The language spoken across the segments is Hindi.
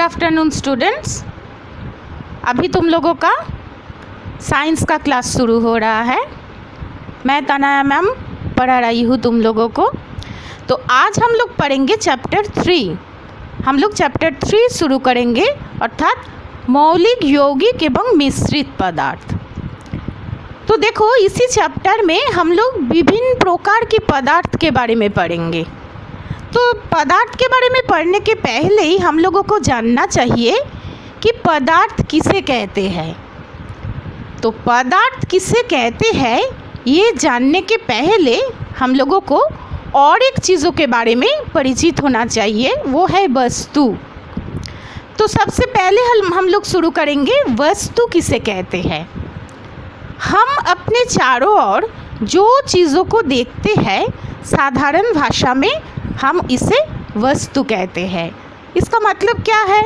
Afternoon students. अभी तुम लोगों का साइंस का क्लास शुरू हो रहा है। मैं तनाया मैम पढ़ा रही हूँ तुम लोगों को। तो आज हम लोग पढ़ेंगे चैप्टर 3। हम लोग चैप्टर 3 शुरू करेंगे, अर्थात मौलिक, यौगिक एवं मिश्रित पदार्थ। तो देखो, इसी चैप्टर में हम लोग विभिन्न प्रकार के पदार्थ के बारे में पढ़ेंगे। तो पदार्थ के बारे में पढ़ने के पहले ही हम लोगों को जानना चाहिए कि पदार्थ किसे कहते हैं। तो पदार्थ किसे कहते हैं ये जानने के पहले हम लोगों को और एक चीज़ों के बारे में परिचित होना चाहिए, वो है वस्तु। तो सबसे पहले हम लोग शुरू करेंगे, वस्तु किसे कहते हैं। हम अपने चारों ओर जो चीज़ों को देखते हैं, साधारण भाषा में हम इसे वस्तु कहते हैं। इसका मतलब क्या है?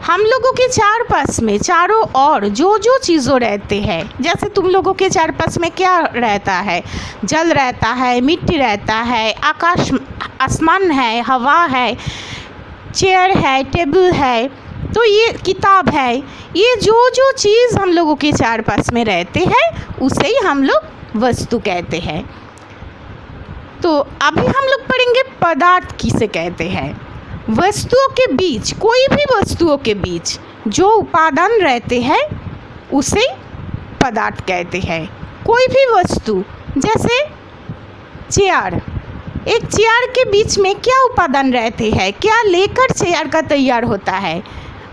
हम लोगों के चारपास में चारों ओर जो जो चीज़ों रहते हैं, जैसे तुम लोगों के चारपास में क्या रहता है? जल रहता है, मिट्टी रहता है, आकाश आसमान है, हवा है, चेयर है, टेबल है, तो ये किताब है। ये जो जो चीज़ हम लोगों के चारपास में रहते हैं उसे ही हम लोग वस्तु कहते हैं। तो अभी हम लोग पढ़ेंगे पदार्थ किसे कहते हैं। वस्तुओं के बीच, कोई भी वस्तुओं के बीच जो उपादान रहते हैं उसे पदार्थ कहते हैं। कोई भी वस्तु, जैसे चेयर, एक चेयर के बीच में क्या उपादान रहते हैं, क्या लेकर चेयर का तैयार होता है?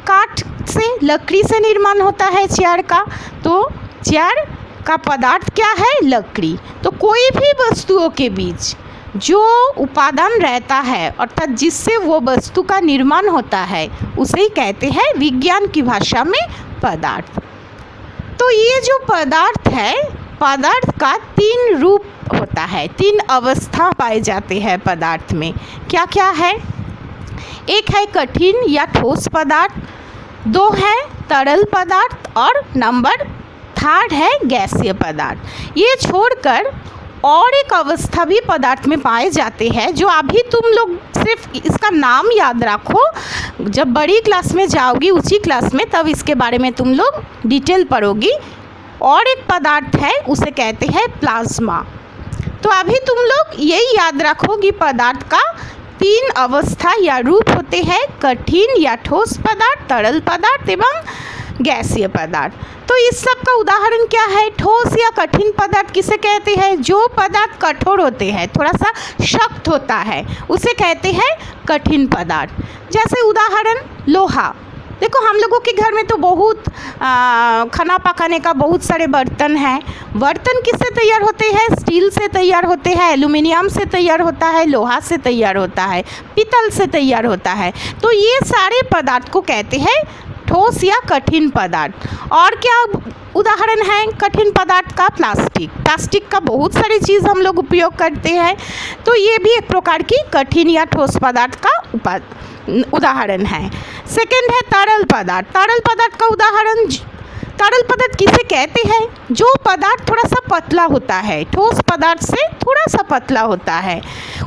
काठ से, लकड़ी से निर्माण होता है चेयर का। तो चेयर का पदार्थ क्या है? लकड़ी। तो कोई भी वस्तुओं के बीच जो उपादान रहता है, अर्थात जिससे वो वस्तु का निर्माण होता है, उसे ही कहते हैं विज्ञान की भाषा में पदार्थ। तो ये जो पदार्थ है, पदार्थ का 3 रूप होता है, 3 अवस्था पाए जाते हैं पदार्थ में। क्या क्या है? एक है कठिन या ठोस पदार्थ, 2 है तरल पदार्थ और नंबर 3 है गैसीय पदार्थ। ये छोड़कर और एक अवस्था भी पदार्थ में पाए जाते हैं, जो अभी तुम लोग सिर्फ इसका नाम याद रखो। जब बड़ी क्लास में जाओगी, उसी क्लास में, तब इसके बारे में तुम लोग डिटेल पढ़ोगी। और एक पदार्थ है, उसे कहते हैं प्लाज्मा। तो अभी तुम लोग यही याद रखो कि पदार्थ का 3 अवस्था या रूप होते हैं, कठिन या ठोस पदार्थ, तरल पदार्थ एवं गैसीय पदार्थ। तो इस सब का उदाहरण क्या है? ठोस या कठिन पदार्थ किसे कहते हैं? जो पदार्थ कठोर होते हैं, थोड़ा सा सख्त होता है, उसे कहते हैं कठिन पदार्थ। जैसे उदाहरण लोहा। देखो, हम लोगों के घर में तो बहुत खाना पकाने का बहुत सारे बर्तन हैं। बर्तन किससे तैयार होते हैं? स्टील से तैयार होते हैं, एल्यूमिनियम से तैयार होता है, लोहा से तैयार होता है, पीतल से तैयार होता है। तो ये सारे पदार्थ को कहते हैं ठोस या कठिन पदार्थ। और क्या उदाहरण है कठिन पदार्थ का? प्लास्टिक। प्लास्टिक का बहुत सारी चीज़ हम लोग उपयोग करते हैं, तो ये भी एक प्रकार की कठिन या ठोस पदार्थ का उदाहरण है। सेकंड है तरल पदार्थ। तरल पदार्थ का उदाहरण, तरल पदार्थ किसे कहते हैं? जो पदार्थ थोड़ा सा पतला होता है, ठोस पदार्थ से थोड़ा सा पतला होता है,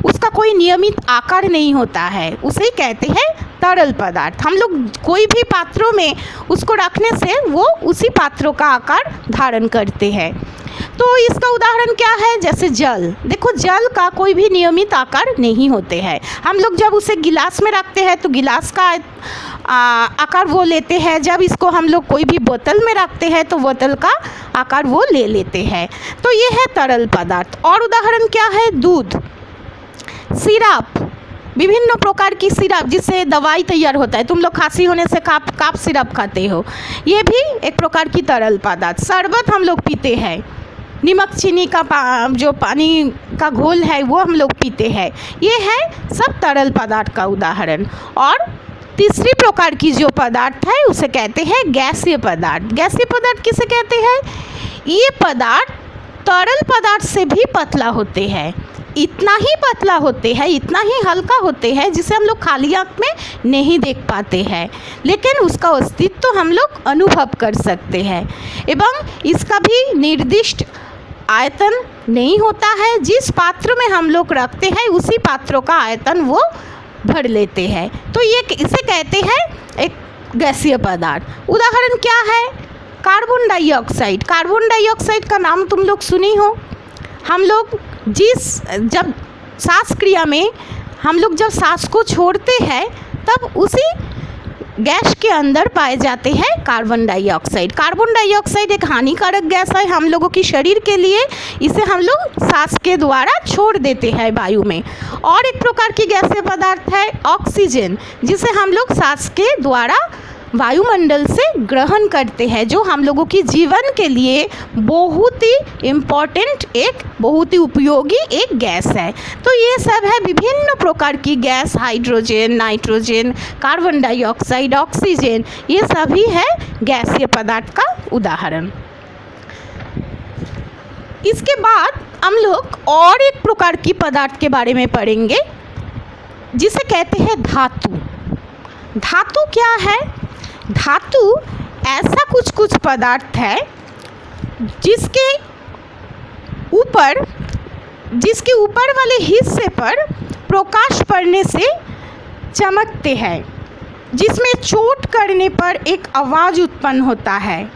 उसका कोई नियमित आकार नहीं होता है, उसे कहते हैं तरल पदार्थ। हम लोग कोई भी पात्रों में उसको रखने से वो उसी पात्रों का आकार धारण करते हैं। तो इसका उदाहरण क्या है? जैसे जल। देखो, जल का कोई भी नियमित आकार नहीं होते हैं। हम लोग जब उसे गिलास में रखते हैं तो गिलास का आकार वो लेते हैं। जब इसको हम लोग कोई भी बोतल में रखते हैं तो बोतल का आकार वो ले लेते हैं। तो ये है तरल पदार्थ। और उदाहरण क्या है? दूध, सिरप, विभिन्न प्रकार की सिरप जिससे दवाई तैयार होता है। तुम लोग खांसी होने से काप सिरप खाते हो, ये भी एक प्रकार की तरल पदार्थ। शरबत हम लोग पीते हैं, नमक चीनी का जो पानी का घोल है वो हम लोग पीते हैं। ये है सब तरल पदार्थ का उदाहरण। और तीसरी प्रकार की जो पदार्थ है उसे कहते हैं गैसीय पदार्थ। गैसीय पदार्थ किसे कहते हैं? ये पदार्थ तरल पदार्थ से भी पतला होते हैं, इतना ही पतला होते हैं, इतना ही हल्का होते हैं जिसे हम लोग खाली आँख में नहीं देख पाते हैं, लेकिन उसका अस्तित्व तो हम लोग अनुभव कर सकते हैं। एवं इसका भी निर्दिष्ट आयतन नहीं होता है। जिस पात्र में हम लोग रखते हैं उसी पात्रों का आयतन वो भर लेते हैं। तो ये इसे कहते हैं एक गैसीय पदार्थ। उदाहरण क्या है? Carbon dioxide. कार्बन डाइऑक्साइड का नाम तुम लोग सुनी हो। हम लोग जब सांस क्रिया में हम लोग जब सांस को छोड़ते हैं तब उसी गैस के अंदर पाए जाते हैं कार्बन डाइऑक्साइड। कार्बन डाइऑक्साइड एक हानिकारक गैस है हम लोगों की शरीर के लिए। इसे हम लोग सांस के द्वारा छोड़ देते हैं वायु में। और एक प्रकार की गैसीय पदार्थ है ऑक्सीजन, जिसे हम लोग सांस के द्वारा वायुमंडल से ग्रहण करते हैं, जो हम लोगों की जीवन के लिए बहुत ही इम्पॉर्टेंट, बहुत ही उपयोगी एक गैस है। तो ये सब है विभिन्न प्रकार की gas, hydrogen, nitrogen, carbon dioxide, oxygen, ये सभी है गैसीय पदार्थ का उदाहरण। इसके बाद हम लोग और एक प्रकार की पदार्थ के बारे में पढ़ेंगे जिसे कहते हैं धातु। धातु क्या है? धातु ऐसा कुछ पदार्थ है जिसके ऊपर वाले हिस्से पर प्रकाश पड़ने से चमकते हैं, जिसमें चोट करने पर एक आवाज़ उत्पन्न होता है।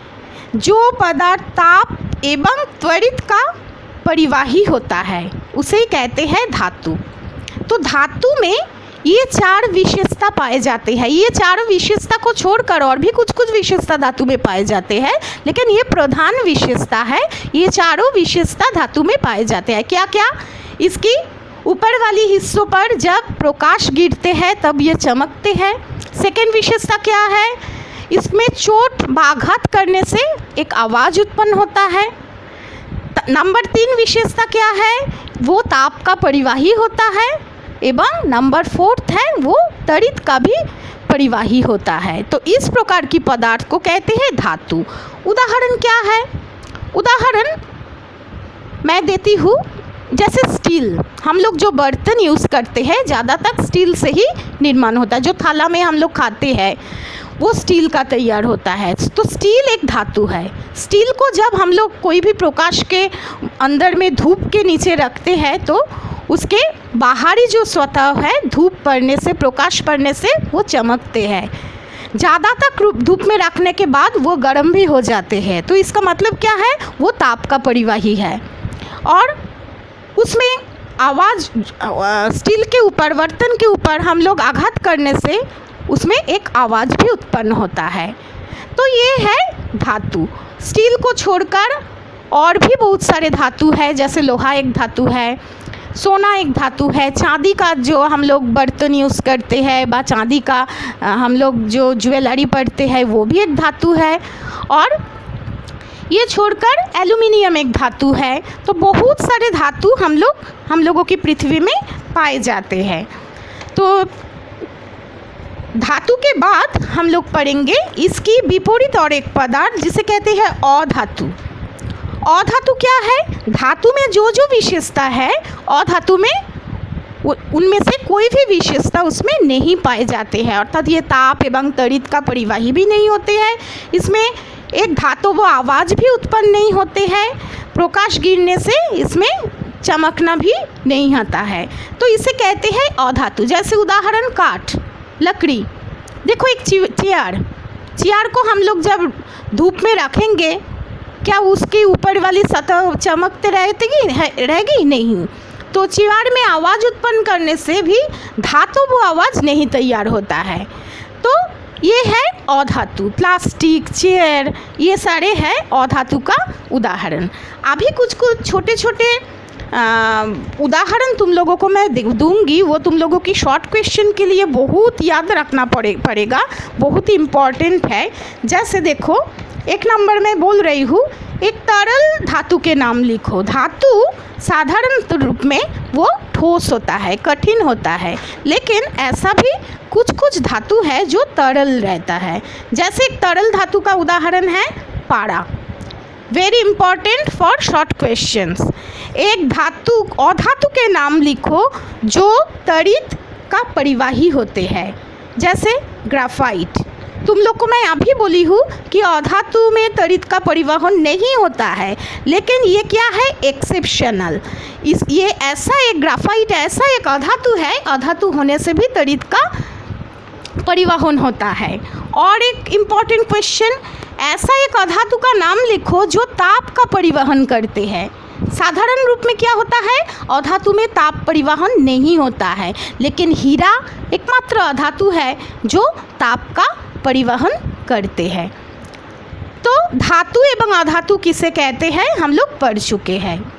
जो पदार्थ ताप एवं त्वरित का परिवाही होता है उसे कहते हैं धातु। तो धातु में ये 4 विशेषता पाए जाते हैं। ये 4 विशेषता को छोड़कर और भी कुछ विशेषता धातु में पाए जाते हैं, लेकिन ये प्रधान विशेषता है। ये चारों विशेषता धातु में पाए जाते हैं। क्या क्या? इसकी ऊपर वाली हिस्सों पर जब प्रकाश गिरते हैं तब ये चमकते हैं। सेकेंड विशेषता क्या है? इसमें चोट आघात करने से एक आवाज़ उत्पन्न होता है। नंबर 3 विशेषता क्या है? वो ताप का परिवाही होता है। एवं नंबर 4 है वो त्वरित का भी परिवाही होता है। तो इस प्रकार की पदार्थ को कहते हैं धातु। उदाहरण क्या है? उदाहरण मैं देती हूँ, जैसे स्टील। हम लोग जो बर्तन यूज़ करते हैं ज़्यादातर स्टील से ही निर्माण होता है। जो थाला में हम लोग खाते हैं वो स्टील का तैयार होता है। तो स्टील एक धातु है। स्टील को जब हम लोग कोई भी प्रकाश के अंदर में धूप के नीचे रखते हैं तो उसके बाहरी जो सतह है धूप पड़ने से, प्रकाश पड़ने से वो चमकते हैं। ज़्यादा तक धूप में रखने के बाद वो गर्म भी हो जाते हैं। तो इसका मतलब क्या है? वो ताप का परिवाही है। और उसमें आवाज़ स्टील के ऊपर, बर्तन के ऊपर हम लोग आघात करने से उसमें एक आवाज़ भी उत्पन्न होता है। तो ये है धातु। स्टील को छोड़कर और भी बहुत सारे धातु है, जैसे लोहा एक धातु है, सोना एक धातु है, चांदी का जो हम लोग बर्तन यूज़ करते हैं बा चांदी का हम लोग जो ज्वेलरी पहनते हैं वो भी एक धातु है। और ये छोड़कर एल्युमिनियम एक धातु है। तो बहुत सारे धातु हम लोगों की पृथ्वी में पाए जाते हैं। तो धातु के बाद हम लोग पढ़ेंगे इसकी विपरीत और एक पदार्थ जिसे कहते हैं अधातु। अधातु क्या है? धातु में जो विशेषता है अधातु में उनमें से कोई भी विशेषता उसमें नहीं पाए जाते हैं। अर्थात ये ताप एवं त्वरित का परिवाही भी नहीं होते हैं। इसमें एक धातु वो आवाज़ भी उत्पन्न नहीं होते हैं। प्रकाश गिरने से इसमें चमकना भी नहीं आता है। तो इसे कहते हैं अधातु। जैसे उदाहरण काठ, लकड़ी। देखो एक चेयर को हम लोग जब धूप में रखेंगे क्या उसके ऊपर वाली सतह चमकते रहेगी? नहीं। तो चेयर में आवाज़ उत्पन्न करने से भी धातु वो आवाज़ नहीं तैयार होता है। तो ये है अधातु। प्लास्टिक, चेयर, ये सारे हैं अधातु का उदाहरण। अभी कुछ छोटे छोटे उदाहरण तुम लोगों को मैं दूंगी, वो तुम लोगों की शॉर्ट क्वेश्चन के लिए बहुत याद रखना पड़ेगा, बहुत ही इम्पॉर्टेंट है। जैसे देखो, एक नंबर में बोल रही हूँ, एक तरल धातु के नाम लिखो। धातु साधारण रूप में वो ठोस होता है, कठिन होता है, लेकिन ऐसा भी कुछ धातु है जो तरल रहता है। जैसे एक तरल धातु का उदाहरण है पारा। Very important for short questions. एक धातु अधातु के नाम लिखो जो त्वरित का परिवाही होते हैं, जैसे ग्राफाइट। तुम लोग को मैं अभी बोली हूँ कि अधातु में त्वरित का परिवहन नहीं होता है, लेकिन ये क्या है? एक्सेप्शनल। ये ऐसा एक ग्राफाइट ऐसा एक अधातु है, अधातु होने से भी त्वरित का परिवहन होता है। और एक इम्पॉर्टेंट क्वेश्चन, ऐसा एक अधातु का नाम लिखो जो ताप का परिवहन करते हैं। साधारण रूप में क्या होता है, अधातु में ताप परिवहन नहीं होता है, लेकिन हीरा एकमात्र अधातु है जो ताप का परिवहन करते हैं। तो धातु एवं अधातु किसे कहते हैं हम लोग पढ़ चुके हैं।